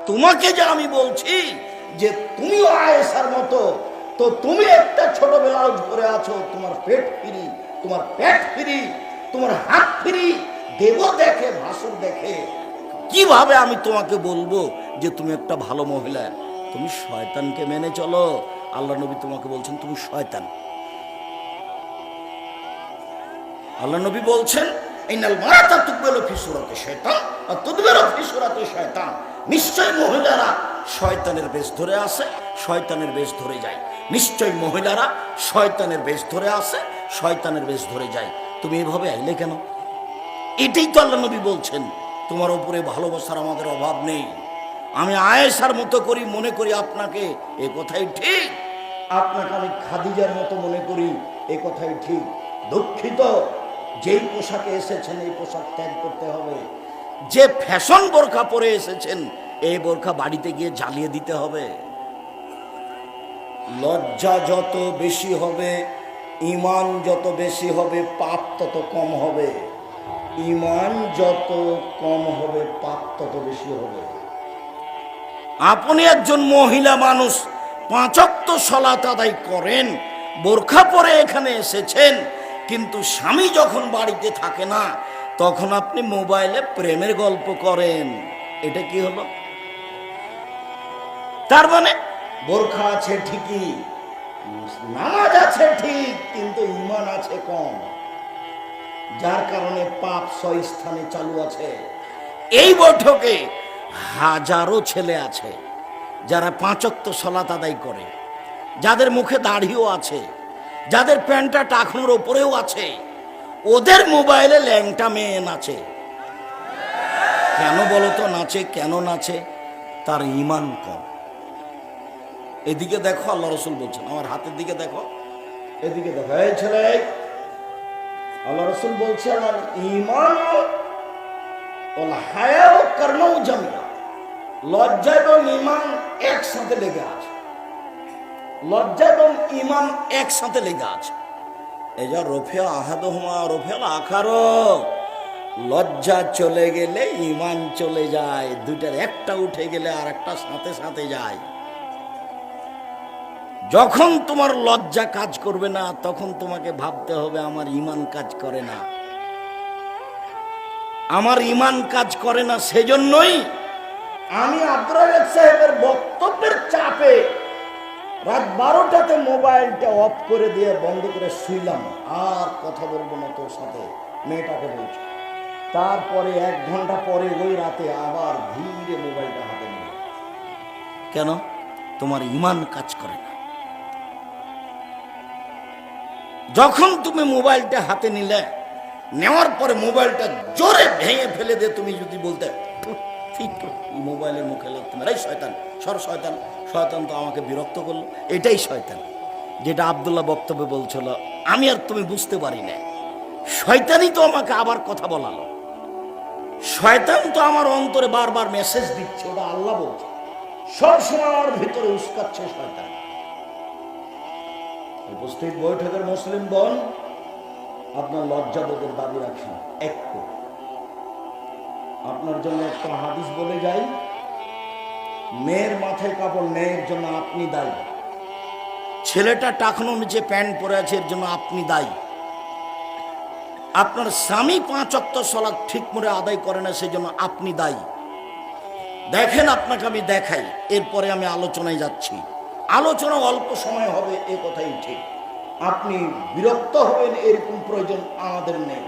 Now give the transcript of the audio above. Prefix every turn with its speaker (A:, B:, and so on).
A: তোমাকে যে আমি বলছি যে তুমিও আয়েশার মতো, তো তুমি একটা ছোট ব্লাউজ পরে আছো, তোমার পেট ফ্রি, তোমার পেট ফ্রি, তোমার হাত ফ্রি, দেব দেখে ভাসুর দেখে, কিভাবে আমি তোমাকে বলবো যে তুমি একটা ভালো মহিলা? তুমি শয়তানকে মেনে চলো। আল্লাহ নবী তোমাকে বলছেন তুমি শয়তান। আল্লাহ নবী বলছেন ইন্নাল মারাতা তুকবালু ফি সূরাতি শাইতান ওয়া তুদবারু ফি সূরাতি শাইতান, নিশ্চয় মহিলারা শয়তানের বেশ ধরে আসে, শয়তানের বেশ ধরে যায়। নিশ্চয় মহিলারা শয়তানের বেশ ধরে আসে, শয়তানের বেশ ধরে যায়। তুমি এভাবে আইলে কেন? এটাই তো আল্লাহ নবী বলছেন। তোমার উপরে ভালোবাসার আমাদের অভাব নেই। আমি আয়েশার মতো করি মনে করি আপনাকে, এ কথাই ঠিক। আপনাকে আমি খাদিজার মতো মনে করি, এ কথাই ঠিক। দুঃখিত, যেই পোশাকে এসেছেন এই পোশাক ত্যাগ করতে হবে। যে ফ্যাশন বোরখা পরে এসেছেন এই বোরখা বাড়িতে গিয়ে জ্বালিয়ে দিতে হবে। লজ্জা যত বেশি হবে, ঈমান যত বেশি হবে, পাপ তত কম হবে। ঈমান যত কম হবে, পাপ তত বেশি হবে। আপনি একজন মহিলা মানুষ, 5 ওয়াক্ত সালাত আদায় করেন, বোরখা পরে এখানে এসেছেন, কিন্তু স্বামী যখন বাড়িতে থাকে না তখন আপনি মোবাইলে প্রেমের গল্প করেন। এটা কি হলো? তার মানে বোরখা আছে ঠিকই, নামাজ আছে ঠিক, কিন্তু ঈমান আছে কম, যার কারণে পাপ 6 স্থানে চালু আছে। এই বৈঠকে হাজারো ছেলে আছে যারা 5 ওয়াক্ত সালাত আদায় করে, যাদের মুখে দাড়িও আছে, যাদের প্যান্টটা টাকনোর ওপরেও আছে, ওদের মোবাইলে ল্যাংটা মেয়ে নাচে। কেন বলো তো নাচে? কেন নাচে? তার ঈমান কম। এদিকে দেখো, আল্লাহ রাসূল বলছেন, আমার হাতের দিকে দেখো, এদিকে দেখো, এই ছেলে, আল্লাহ রাসূল বলছেন আর ঈমান ওয়াল হায়াউ কারনাউ জামিয়া, লজ্জা এবং ঈমান একসাথে লেগে আছে। লজ্জা এবং ঈমান একসাথে লেগে আছে। এই যা রফিয়া আহাদুহুমা রফিয়াল আখারো, লজ্জা চলে গেলে ঈমান চলে যায়, দুইটার একটা উঠে গেলে আর একটা সাথে সাথে যায়। যখন তোমার লজ্জা কাজ করবে না তখন তোমাকে ভাবতে হবে আমার ঈমান কাজ করে না, আমার ঈমান কাজ করে না। সেজন্যই আমি আব্দুর রাজ্জাক সাহেবের বক্তব্যের চাপে রাত 12টাতে মোবাইলটা অফ করে দিয়ে বন্ধ করে শুইলাম, আর কথা বলবো না তোর সাথে, মেয়েটাকে বলছি। তারপরে 1 ঘন্টা পরে ওই রাতে আবার ধীরে মোবাইলটা হাতে নিয়ে। কেন? তোমার ঈমান কাজ করে না। যখন তুমি মোবাইলটা হাতে নিলে, নেওয়ার পরে মোবাইলটা জোরে ভেঙে ফেলে দিয়ে তুমি যদি বলতে ঠিক মোবাইলের মুখে লাগতো না, এই শয়তান সর, শয়তান, শয়তান তো আমাকে বিরক্ত করলো, এটাই শয়তান। যেটা আব্দুল্লাহ বক্তব্যে বলছিল, আমি আর তুমি বুঝতে পারি না, শয়তানই তো আমাকে আবার কথা বলালো, শয়তান তো আমার অন্তরে বারবার মেসেজ দিচ্ছে, ওটা আল্লাহ বলছে, সবসময় আমার ভিতরে উস্কাচ্ছে শয়তান। উপস্থিত বৈঠকের মুসলিম বোন, আপনার লজ্জাবোধের দাবি রাখেন একটু। আপনার জন্য একটা হাদিস বলে যাই, মেয়ের মাথায় কাপড় নেই এর জন্য আপনি দায়ী, ছেলেটা টাকনো নিচে প্যান্ট পরে আছে এর জন্য আপনি দায়ী, আপনার স্বামী 5 ওয়াক্ত সালাত ঠিক করে আদায় করে না সেজন্য আপনি দায়ী। দেখেন আপনাকে আমি দেখাই, এরপরে আমি আলোচনায় যাচ্ছি। আলোচনা অল্প সময় হবে, এ কথাই ঠিক। আপনি বিরক্ত হবেন এরকম প্রয়োজন আমাদের নেই।